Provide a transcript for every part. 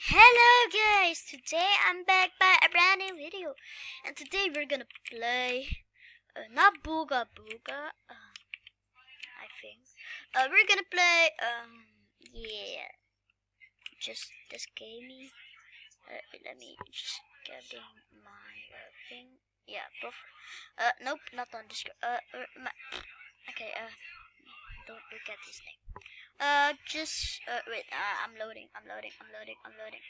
Hello guys, today I'm back by a brand new video, and today we're gonna play not Booga Booga, I think. We're gonna play yeah, just this game. Let me just get in my thing. Yeah, buffer. Nope, not on this. Okay. Don't look at this name. Just wait. I'm loading.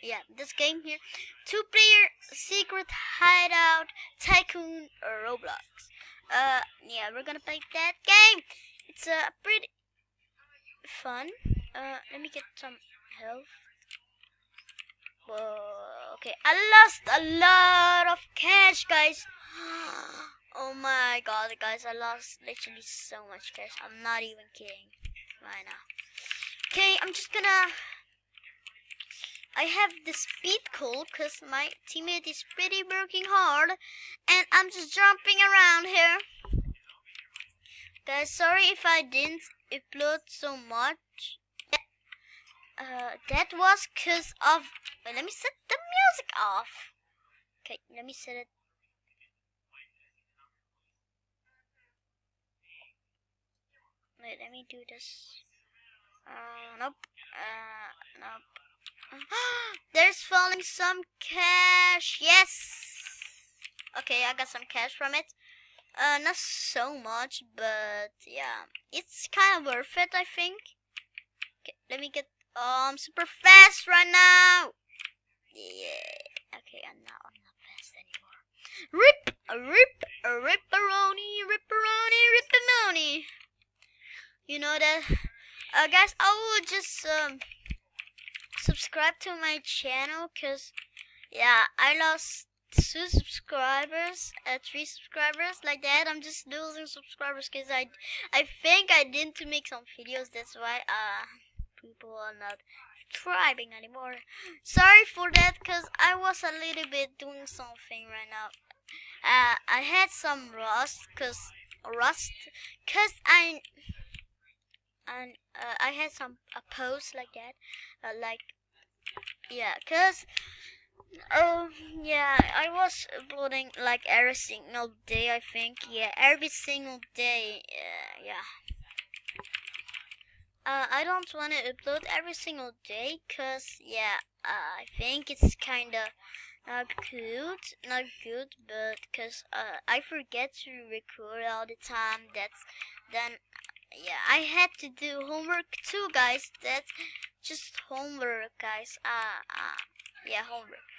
Yeah, this game here, two-player secret hideout tycoon Roblox. Yeah, we're gonna play that game. It's pretty fun. Let me get some health. Whoa. Okay, I lost a lot of cash, guys. Oh my god, guys, I lost literally so much cash. I'm not even kidding right now. Okay, I'm just gonna... I have the speed call because my teammate is pretty working hard. And I'm just jumping around here. Guys, sorry if I didn't upload so much. That was because of... Wait, let me set the music off. Okay, let me set it. Wait, let me do this. Nope. Nope. There's falling some cash. Yes. Okay, I got some cash from it. Not so much, but yeah, it's kind of worth it, I think. Okay, let me get. I'm super fast right now. Yeah. Okay, I'm not fast anymore. Ripperoni, ripperoni. You know that. Guys, I will just subscribe to my channel, cause yeah, I lost 2 subscribers, 3 subscribers, like that. I'm just losing subscribers cause I think I didn't make some videos. That's why people are not subscribing anymore. Sorry for that, cause I was a little bit doing something right now. I had some rust, cause I had some a post like that, yeah, cause yeah, I was uploading like every single day, I think. Yeah, every single day. Yeah. I don't want to upload every single day, cause yeah, I think it's kinda not good, but cause I forget to record all the time. Then. Yeah, I had to do homework too, guys. That's just homework, guys. Yeah, homework.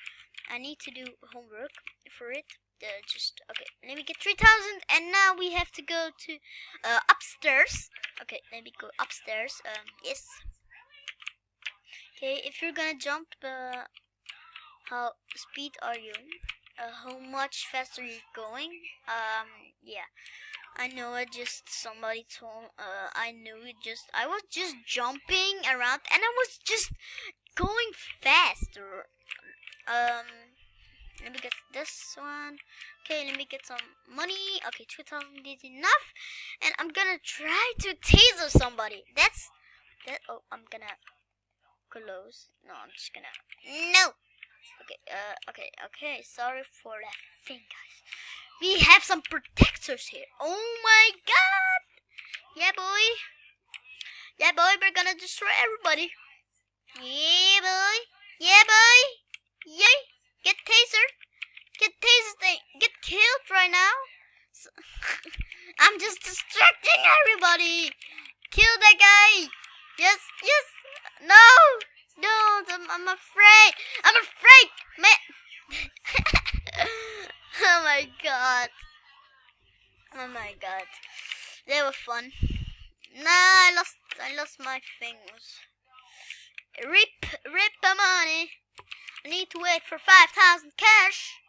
I need to do homework for it. Just okay. Let me get 3,000, and now we have to go to upstairs. Okay, let me go upstairs. Yes. Okay, if you're gonna jump, how speed are you? How much faster are you going? Yeah. I know it. Just somebody told. I knew it. I was just jumping around, and I was just going faster. Let me get this one. Okay, let me get some money. Okay, 2,000 is enough, and I'm gonna try to taser somebody. That's that. Oh, I'm gonna close. No, I'm just gonna. No. Okay. Okay. Sorry for that thing, guys. We have some protectors here. Oh my god! Yeah, boy. Yeah, boy, we're gonna destroy everybody. Yeah, boy. Yeah, boy. Yay! Get tasered. Get tasered. Get killed right now. So, I'm just distracting everybody. Kill that guy. Yes. No. I'm afraid. Man. Oh my god. They were fun. Nah, I lost my fingers. Rip the money. I need to wait for 5,000 cash.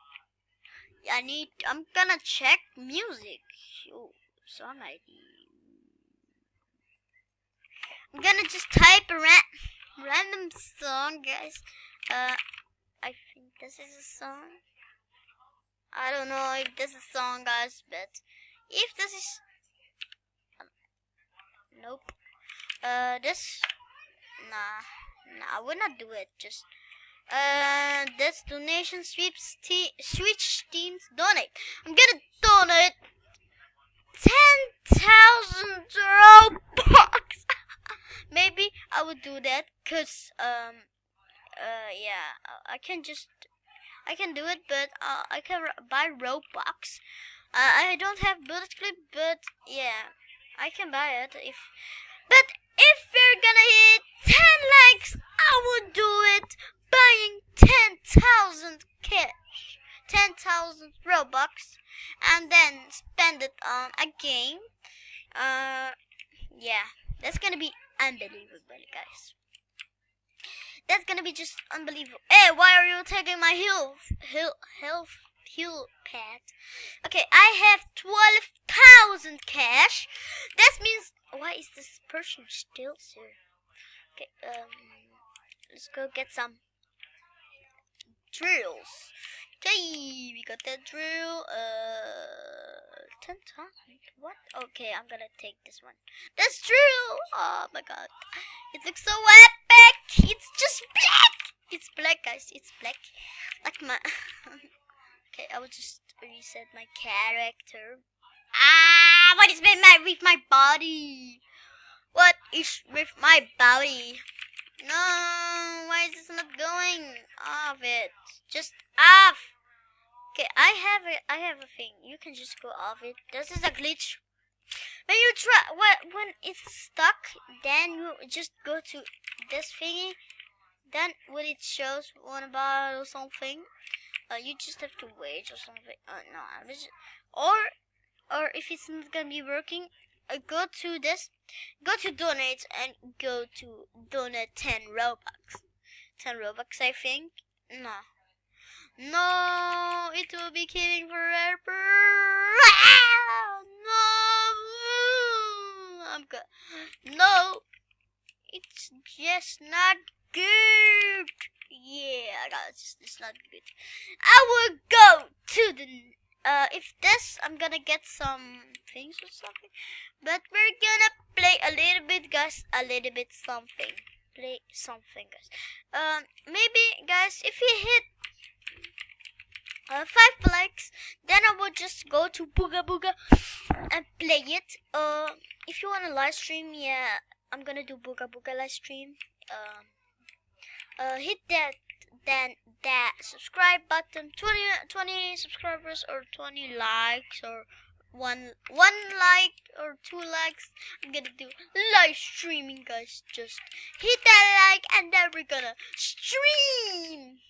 I'm gonna check music. Oh, song ID. I'm gonna just type a random song, guys. I think this is a song. I don't know if this is a song, guys, but if this is... nope. This... Nah, I would not do it. Just That's donation switch teams donate. I'm gonna donate 10,000 Robux. Maybe I would do that, cause yeah, I can do it, but I can buy Robux. I don't have bullet clip, but yeah, I can buy it if. But if we're gonna hit 10 likes, I would do it buying 10,000 cash, 10,000 Robux, and then spend it on a game. Yeah, that's gonna be unbelievable, guys. That's gonna be just unbelievable. Hey, why are you taking my heal pad? Okay, I have 12,000 cash. That means, why is this person still here? Okay, let's go get some drills. Okay, we got that drill. 10,000. What? Okay, I'm gonna take this one. This drill. Oh my god, it looks so epic. It's just black. It's black, guys. It's black. Like my. Okay, I will just reset my character. What is with my body? What is with my body? No, why is this not going off it? Just off. Okay, I have a thing. You can just go off it. This is a glitch. When you try, when it's stuck, then you just go to this thingy. Then when it shows one about or something, you just have to wait or something. No, I was just, or if it's not gonna be working, go to this, go to donate and go to donate 10 Robux. 10 Robux, I think. No, it will be killing forever. No, I'm good. No, it's just not good. Yeah, it's not good. I will go to the. If this, I'm gonna get some things or something. But we're gonna play a little bit, guys. A little bit something. Play something, guys. Maybe, guys, if we hit 5 likes, then I will just go to Bubbla and play it. If you want a live stream, yeah, I'm gonna do Bubbla live stream. Hit that subscribe button. 20 subscribers or 20 likes or one like or 2 likes. I'm gonna do live streaming, guys. Just hit that like and then we're gonna stream.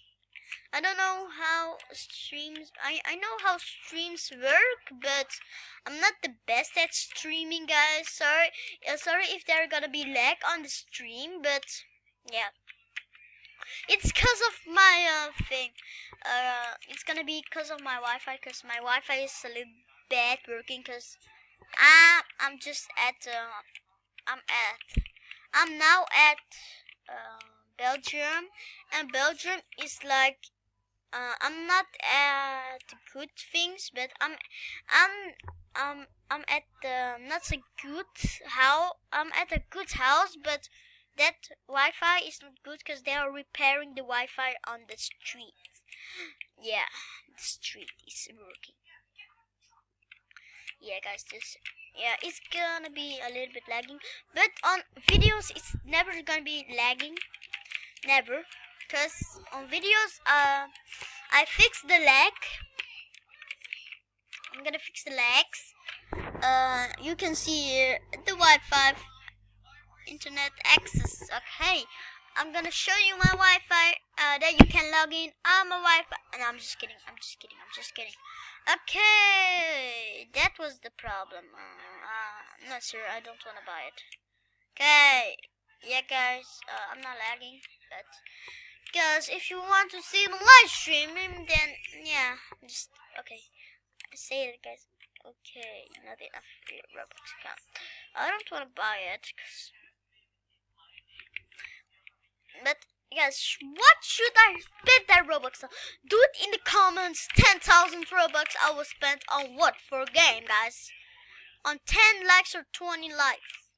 I don't know how streams. I know how streams work, but I'm not the best at streaming, guys. Sorry if there gonna be lag on the stream, but yeah. It's cause of my thing. It's gonna be cause of my Wi-Fi. Cause my Wi-Fi is a little bad working. Cause I'm just at I'm now at Belgium, and Belgium is like I'm not at good things, but I'm at the not so good how I'm at a good house, but that Wi-Fi is not good because they are repairing the Wi-Fi on the street. Yeah, the street is working. Yeah, guys, it's gonna be a little bit lagging, but on videos it's never gonna be lagging, never, because on videos I fix the lag. I'm gonna fix the lags. You can see here the Wi-Fi internet access. Okay, I'm gonna show you my Wi-Fi that you can log in on my Wi-Fi. And I'm just kidding. Okay, that was the problem. I'm not sure. I don't wanna buy it. Okay, yeah, guys. I'm not lagging, but guys, if you want to see the live streaming, then yeah, just okay. I say it, guys. Okay, not enough for your Roblox account. I don't wanna buy it, but guys, what should I spend that Robux on? Do it in the comments. 10,000 Robux I will spend on what for a game, guys? On 10 likes or 20 likes?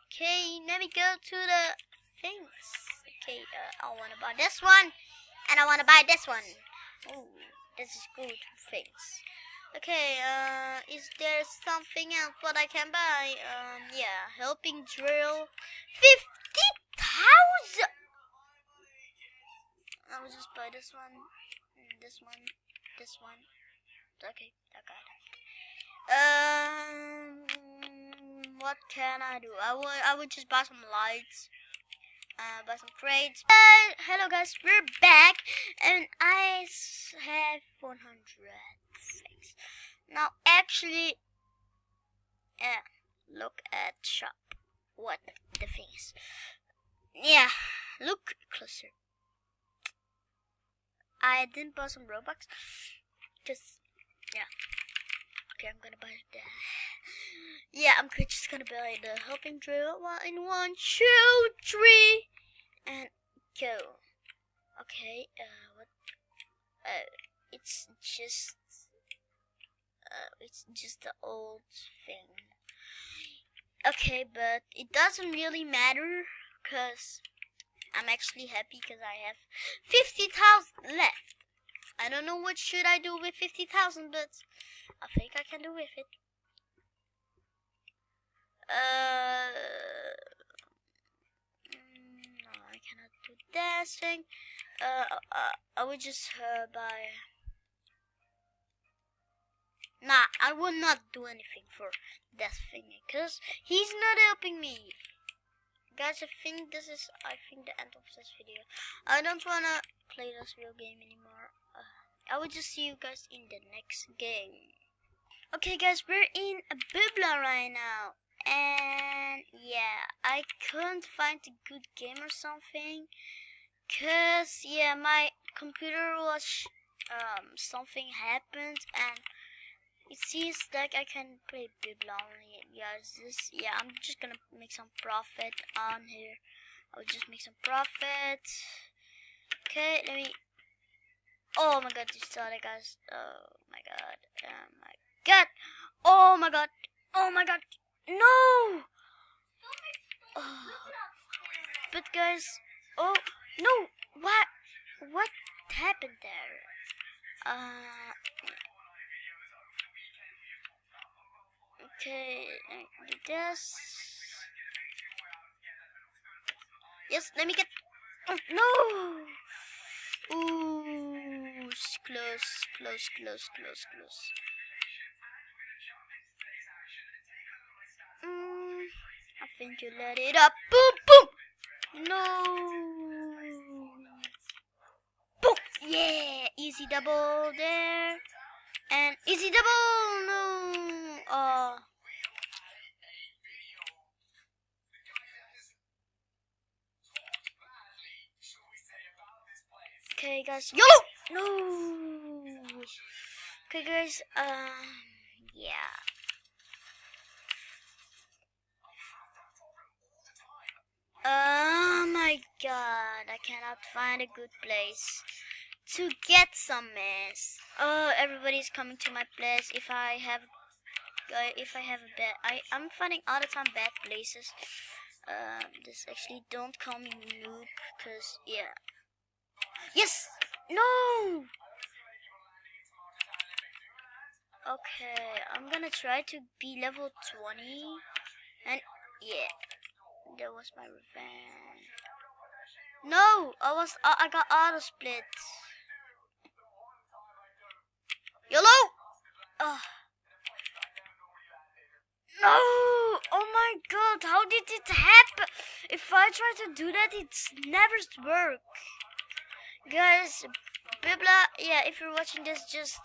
Okay, let me go to the things. Okay, I wanna buy this one, and I wanna buy this one. Oh, this is good things. Okay, is there something else what I can buy? Yeah, helping drill. 50,000! I will just buy this one, this one, this one. Okay, I got it. What can I do? I would just buy some lights. Buy some crates. Hello guys, we're back, and I have 100 things. Now actually, look at shop. What the thing is. Yeah, look closer. I didn't buy some Robux, just yeah. Okay, I'm gonna buy that. Yeah, I'm just gonna buy the helping drill. In 1, 2, 3, and go. Okay, what? It's just the old thing. Okay, but it doesn't really matter, cause I'm actually happy because I have 50,000 left. I don't know what should I do with 50,000, but I think I can do with it. No, I cannot do that thing. I would just buy. Nah, I will not do anything for that thing because he's not helping me. Guys, I think this is the end of this video. I don't wanna play this real game anymore. I will just see you guys in the next game. Okay guys, we're in a Bubbla right now. And yeah, I couldn't find a good game or something. Cause yeah, my computer was something happened and it seems like I can play Bubbla only. Guys, I'm just gonna make some profit on here. I'll just make some profit. Okay, let me. Oh my god, you saw that, guys. Oh my god. Oh my god. Oh my god. Oh my god. No. Oh. But guys. Oh no. What happened there? Okay. Do this. Yes. Let me get. Oh, no. Ooh, close. I think you let it up. Boom. No. Boom. Yeah, easy double there. And easy double. No. Oh. Okay, guys. YOLO! No. Okay, guys. Yeah. Oh my god, I cannot find a good place to get some mess. Oh, everybody's coming to my place. If I have a bad, I'm finding all the time bad places. This actually don't call me noob, cause yeah. Yes! No! Okay, I'm gonna try to be level 20. And yeah, that was my revenge. No! I got auto split. YOLO! Oh. No! Oh my god, how did it happen? If I try to do that, it's never work. Guys, Bubbla, yeah, if you're watching this, just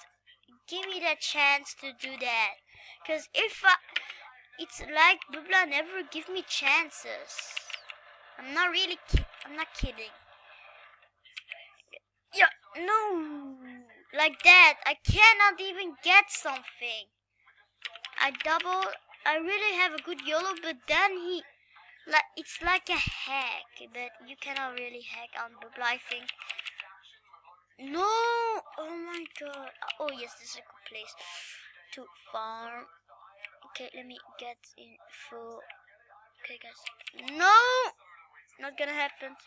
give me that chance to do that. Cause it's like Bubbla never give me chances. I'm not kidding. Yeah, no, like that. I cannot even get something. I really have a good YOLO, but then it's like a hack. But you cannot really hack on Bubbla, I think. No! Oh my god. Oh yes, this is a good place to farm. Okay, let me get in full. Okay guys. No! Not gonna happen.